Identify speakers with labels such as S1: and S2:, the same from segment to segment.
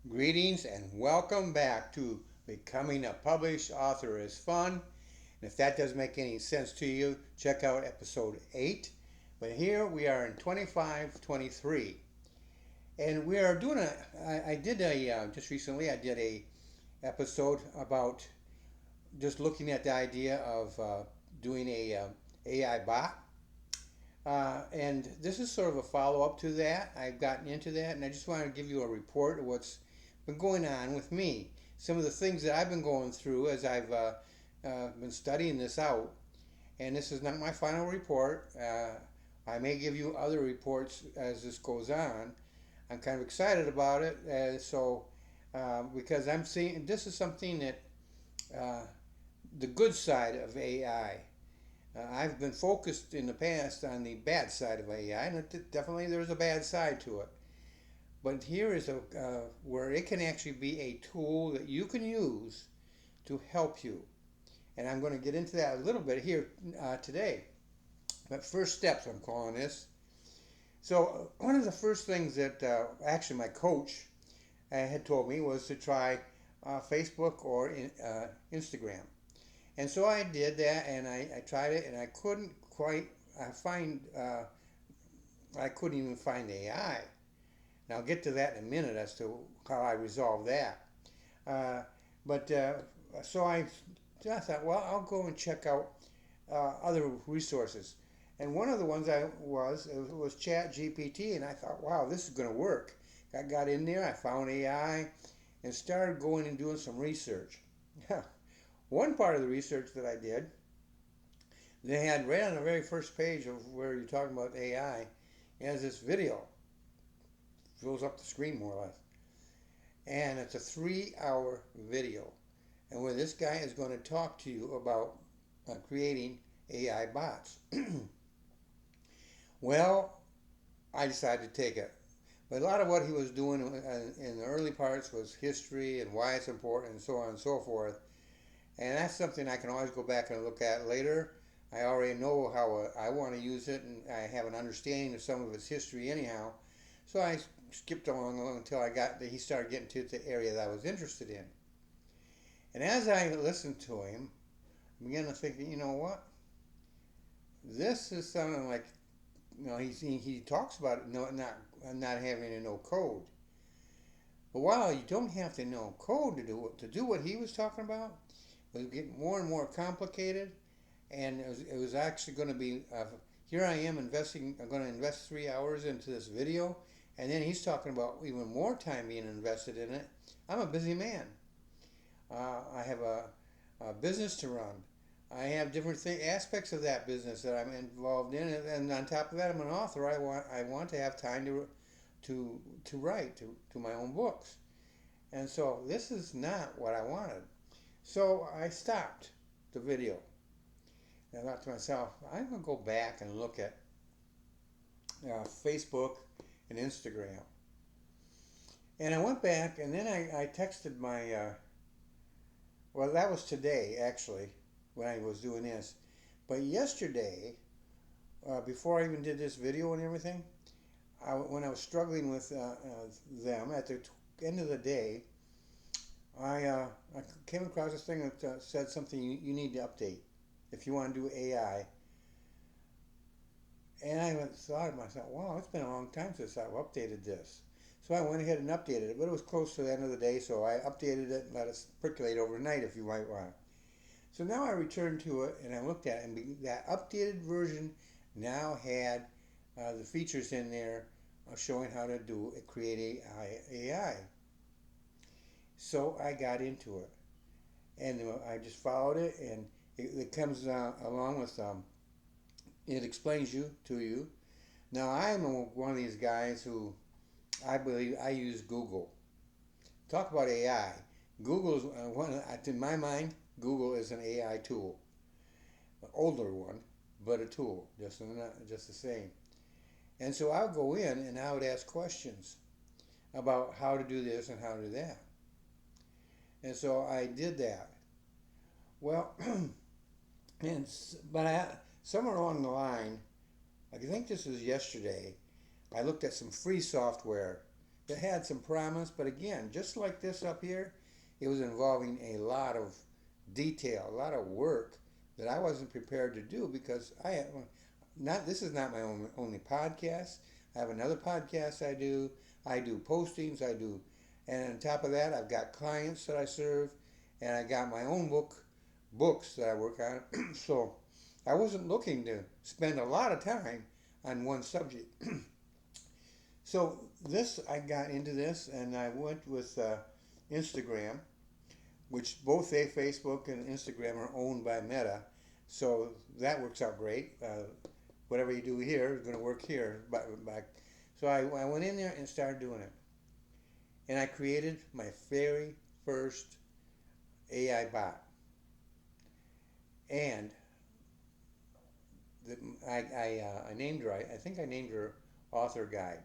S1: Greetings and welcome back to Becoming a Published Author is Fun. And if that doesn't make any sense to you, check out episode 8. But here we are in 2523. And we are doing just recently I did a episode about just looking at the idea of doing a AI bot. And this is sort of a follow up to that. I've gotten into that, and I just wanted to give you a report of what's been going on with me. Some of the things that I've been going through as I've been studying this out. And this is not my final report. I may give you other reports as this goes on. I'm kind of excited about it, because I'm seeing this is something that uh, the good side of AI. I've been focused in the past on the bad side of AI, and definitely there's a bad side to it. But here is where it can actually be a tool that you can use to help you. And I'm going to get into that a little bit here today. But first steps, I'm calling this. So one of the first things that actually my coach had told me was to try Facebook or Instagram. And so I did that, and I tried it, and I couldn't quite find. I couldn't even find AI. Now I'll get to that in a minute as to how I resolved that. Uh, but so I thought, well, I'll go and check out other resources. And one of the ones was Chat GPT, and I thought, wow, this is going to work. I got in there, I found AI, and started going and doing some research. One part of the research that I did, they had right on the very first page of where you're talking about AI, has this video, fills up the screen more or less, and it's a 3-hour video, and where this guy is going to talk to you about creating AI bots. Well, I decided to take it. But a lot of what he was doing in the early parts was history and why it's important and so on and so forth. And that's something I can always go back and look at later. I already know how I want to use it, and I have an understanding of some of its history anyhow. So I skipped along until he started getting to the area that I was interested in. And as I listened to him, I began to think, you know what? This is something like, he talks about it, not having to know code. But while you don't have to know code to do what he was talking about, it was getting more and more complicated, and it was actually going to be. Here I am investing. I'm going to invest 3 hours into this video, and then he's talking about even more time being invested in it. I'm a busy man. I have a business to run. I have different aspects of that business that I'm involved in, and on top of that, I'm an author. I want to have time to write to my own books, and so this is not what I wanted. So I stopped the video, and I thought to myself, I'm gonna go back and look at Facebook and Instagram. And I went back, and then I texted my well, that was today actually when I was doing this. But yesterday, before I even did this video and everything, when I was struggling with them at the end of the day, I came across this thing that said something you need to update if you want to do AI. And I thought to myself, wow, it's been a long time since I've updated this. So I went ahead and updated it, but it was close to the end of the day, so I updated it and let it percolate overnight if you might want. So now I returned to it and I looked at it, and that updated version now had the features in there showing how to create AI. So I got into it, and I just followed it, and it comes along with it explains to you. Now I'm one of these guys who I believe I use Google. Talk about AI. Google is in my mind, Google is an AI tool, an older one, but a tool, just the same. And so I'll go in and I would ask questions about how to do this and how to do that. And so I did that. Well, somewhere along the line, I think this was yesterday, I looked at some free software It had some promise, but again, just like this up here, it was involving a lot of detail, a lot of work that I wasn't prepared to do because not this is not my only podcast. I have another podcast I do. I do postings. I do, and on top of that, I've got clients that I serve, and I got my own books that I work on. So I wasn't looking to spend a lot of time on one subject. So this, I got into this, and I went with Instagram, which both Facebook and Instagram are owned by Meta. So that works out great. Whatever you do here is going to work here. So I went in there and started doing it. And I created my very first AI bot. And the, I named her, I think I named her Author Guide.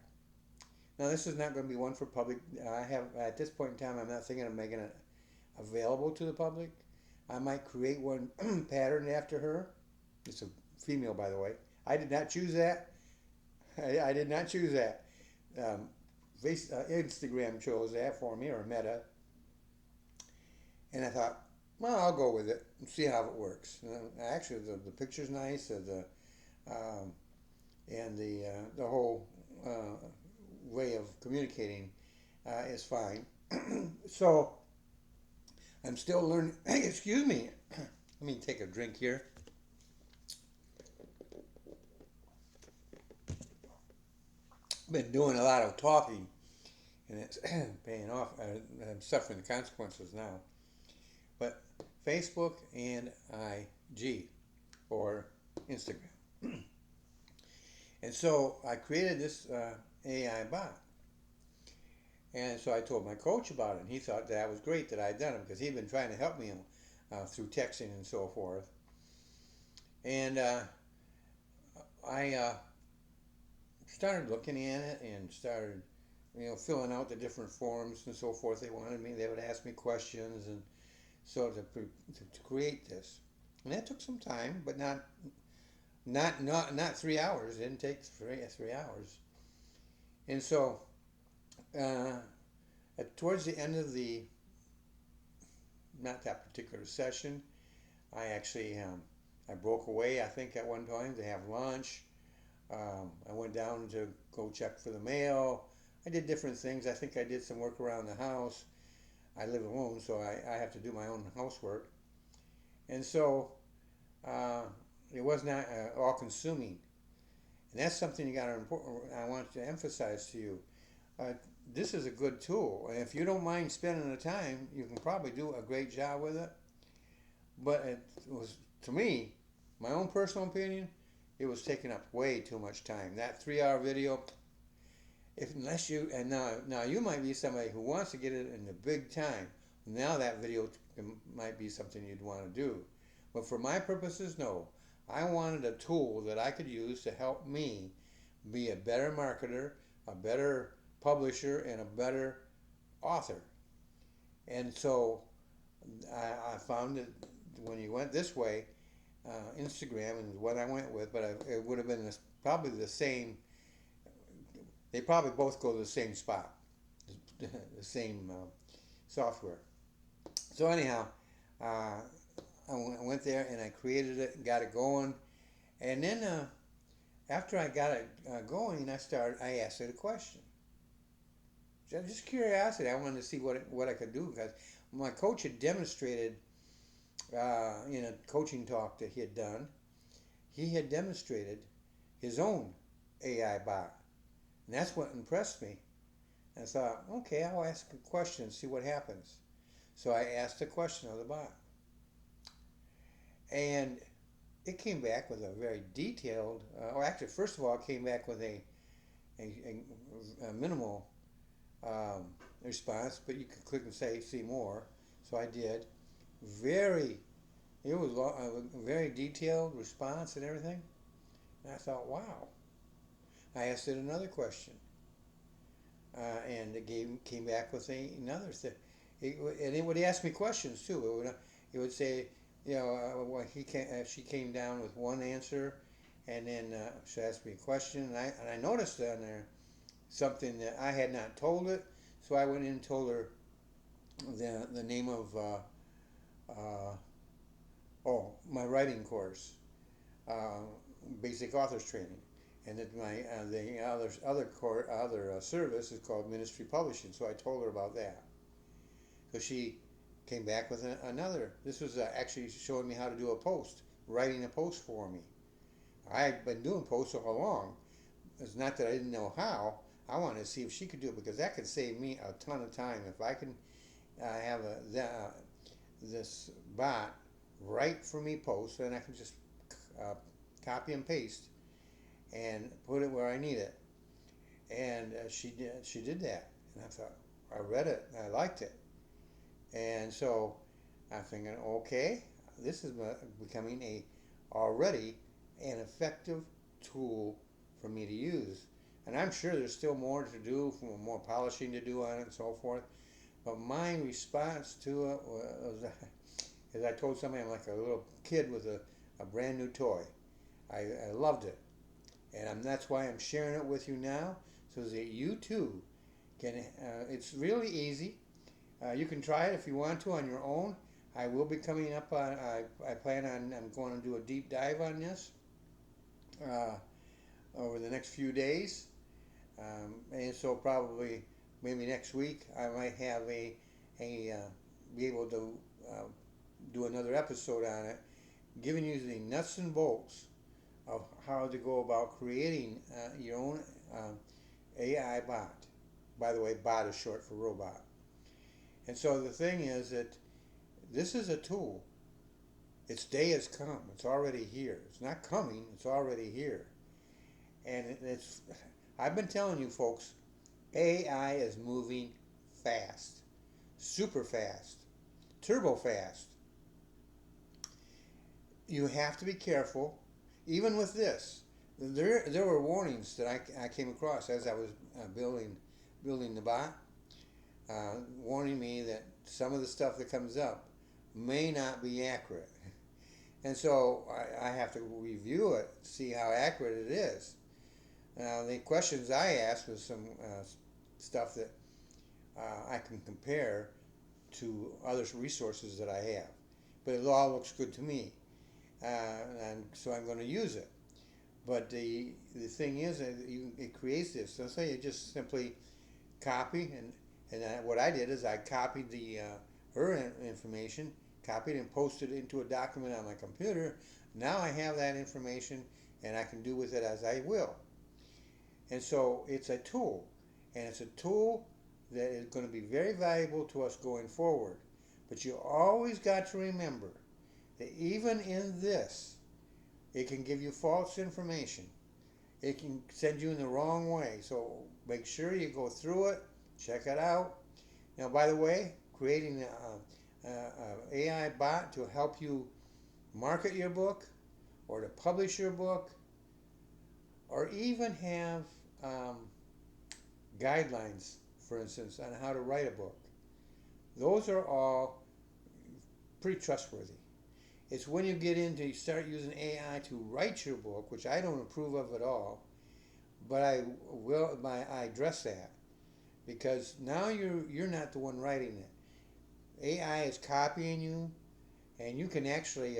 S1: Now this is not going to be one for public. I have, at this point in time, I'm not thinking of making it available to the public. I might create one patterned after her. It's a female, by the way. I did not choose that. I did not choose that. Um, Instagram chose that for me, or Meta. And I thought, well, I'll go with it and see how it works. Actually, the picture's nice, um, and the whole way of communicating is fine. So I'm still learning. Excuse me. Let me take a drink here. Been doing a lot of talking, and it's paying off. I'm suffering the consequences now. But Facebook and IG, or Instagram. And so I created this AI bot. And so I told my coach about it, and he thought that was great that I'd done it because he'd been trying to help me through texting and so forth. And I started looking at it and started, filling out the different forms and so forth. They wanted me. They would ask me questions, and so to create this, and that took some time, but not 3 hours. It didn't take three hours. And so towards the end of the not that particular session, I actually I broke away. I think at one time to have lunch. I went down to go check for the mail. I did different things. I think I did some work around the house. I live alone, so I have to do my own housework. And so it was not all consuming. And that's something I want to emphasize to you. Uh, this is a good tool. And if you don't mind spending the time, you can probably do a great job with it. But it was, to me, my own personal opinion, it was taking up way too much time. That 3 hour video, unless you, and now you might be somebody who wants to get it in the big time. Now that video might be something you'd want to do. But for my purposes, no. I wanted a tool that I could use to help me be a better marketer, a better publisher, and a better author. And so I found that when you went this way, Instagram is what I went with, but it would have been probably the same. They probably both go to the same spot, the same software. So anyhow, I went there and I created it and got it going. And then after I got it going, I asked it a question. Just curiosity. I wanted to see what I could do because my coach had demonstrated in a coaching talk that he had done. He had demonstrated his own AI bot, and that's what impressed me. I thought, okay, I'll ask a question and see what happens. So I asked a question of the bot, and it came back with a very detailed, or actually, first of all, it came back with a minimal response, but you could click and say see more. So I did. Very, it was a very detailed response and everything. And I thought, wow. I asked it another question, and it came back with another thing. And it would ask me questions too. It would say, she came down with one answer, and then she asked me a question, and I noticed on there something that I had not told it. So I went in and told her the name of uh, my writing course, uh, basic authors training, and that my the other service is called ministry publishing. So I told her about that. So she came back with another. This was actually showing me how to do a post, writing a post for me. I had been doing posts all along. It's not that I didn't know how. I wanted to see if she could do it because that could save me a ton of time. If I can have this bot write for me posts, then I can just uh, copy and paste and put it where I need it. And she did that, and I thought, I read it and I liked it, and so I'm thinking, okay, this is becoming a already an effective tool for me to use. And I'm sure there's still more to do, more polishing to do on it and so forth. But my response to it was, as I told somebody, I'm like a little kid with a brand new toy. I loved it. And that's why I'm sharing it with you now, so that you too can. It's really easy. You can try it if you want to on your own. I will be coming up on, I plan on, I'm going to do a deep dive on this uh, over the next few days. And so probably maybe next week I might have be able to do another episode on it, giving you the nuts and bolts of how to go about creating your own AI bot. By the way, bot is short for robot. And so the thing is that this is a tool. Its day has come. It's already here. It's not coming. It's already here. And it's. I've been telling you folks, AI is moving fast, super fast, turbo fast. You have to be careful. Even with this, there were warnings that I came across as I was building the bot, warning me that some of the stuff that comes up may not be accurate. And so I have to review it, see how accurate it is. Now, the questions I asked was some stuff that I can compare to other resources that I have. But it all looks good to me. And so I'm going to use it. But the thing is, it creates this. So say you just simply copy, and what I did is I copied her information, copied and posted it into a document on my computer. Now I have that information, and I can do with it as I will. And so it's a tool, and it's a tool that is going to be very valuable to us going forward. But you always got to remember that even in this, it can give you false information. It can send you in the wrong way. So make sure you go through it, check it out. Now, by the way, creating an AI bot to help you market your book or to publish your book or even have guidelines, for instance, on how to write a book. Those are all pretty trustworthy. It's when you get into, you start using AI to write your book, which I don't approve of at all, but I address that because now you're not the one writing it. AI is copying you, and you can actually,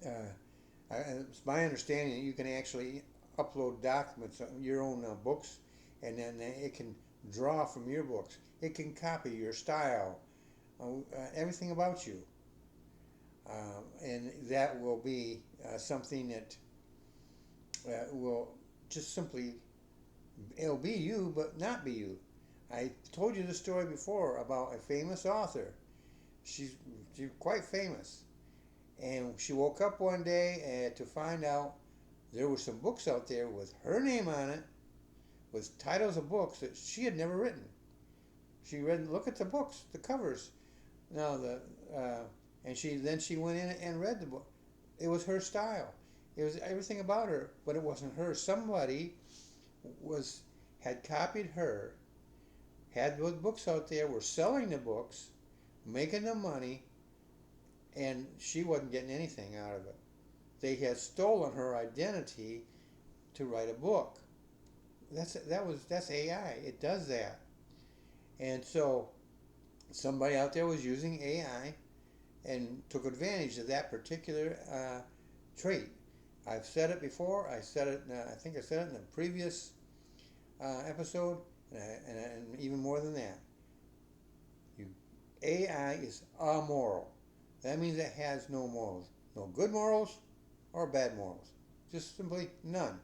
S1: it's my understanding that you can actually upload documents, your own books, and then it can draw from your books. It can copy your style, everything about you. And that will be something that will just simply, it'll be you, but not be you. I told you the story before about a famous author. She's quite famous. And she woke up one day to find out there were some books out there with her name on it, with titles of books that she had never written. She read, look at the books, the covers. Now and she went in and read the book. It was her style. It was everything about her, but it wasn't her. Somebody had copied her, had those books out there, were selling the books, making the money, and she wasn't getting anything out of it. They had stolen her identity to write a book. That's AI. It does that. And so somebody out there was using AI and took advantage of that particular trait. I've said it before. I said it. I think I said it in a previous episode, and even more than that. You, AI is amoral. That means it has no morals, no good morals or bad morals. Just simply none.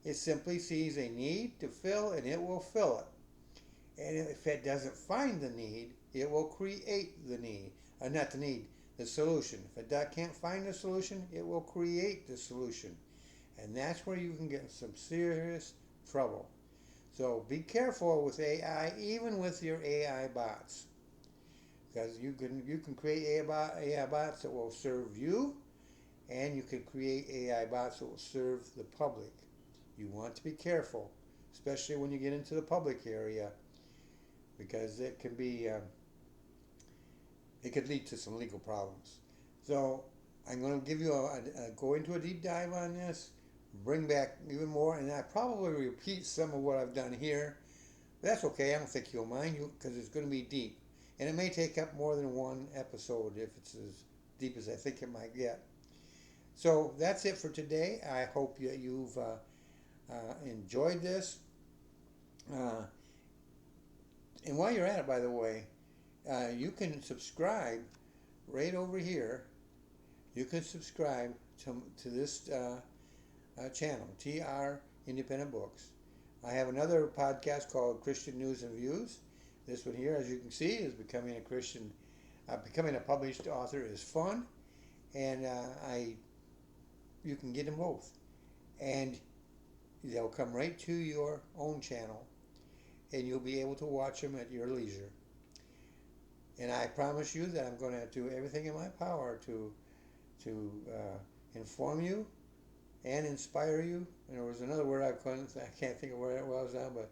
S1: It simply sees a need to fill, and it will fill it. And if it doesn't find the need, it will create the need. Not the need, the solution. If it can't find the solution, it will create the solution. And that's where you can get in some serious trouble. So be careful with AI, even with your AI bots, because you can create AI bots that will serve you, and you can create AI bots that will serve the public. You want to be careful, especially when you get into the public area, because it could lead to some legal problems. So I'm going to give you go into a deep dive on this, bring back even more, and I probably repeat some of what I've done here. But that's okay. I don't think you'll mind you because it's going to be deep, and it may take up more than one episode if it's as deep as I think it might get. So that's it for today. I hope you've enjoyed this. Uh, and while you're at it, by the way, you can subscribe right over here. You can subscribe to this channel, TR Independent Books. I have another podcast called Christian News and Views. This one here, as you can see, is becoming a Christian. Becoming a published author is fun, and you can get them both, and they'll come right to your own channel, and you'll be able to watch them at your leisure. And I promise you that I'm going to do everything in my power to inform you and inspire you. And there was another word I can't think of where it was now, but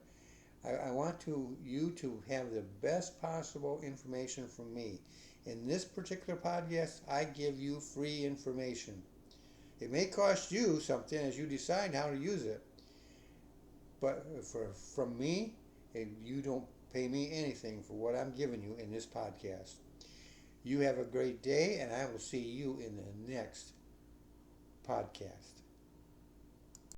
S1: I want you to have the best possible information from me. In this particular podcast, I give you free information. It may cost you something as you decide how to use it, but from me, you don't pay me anything for what I'm giving you in this podcast. You have a great day, and I will see you in the next podcast.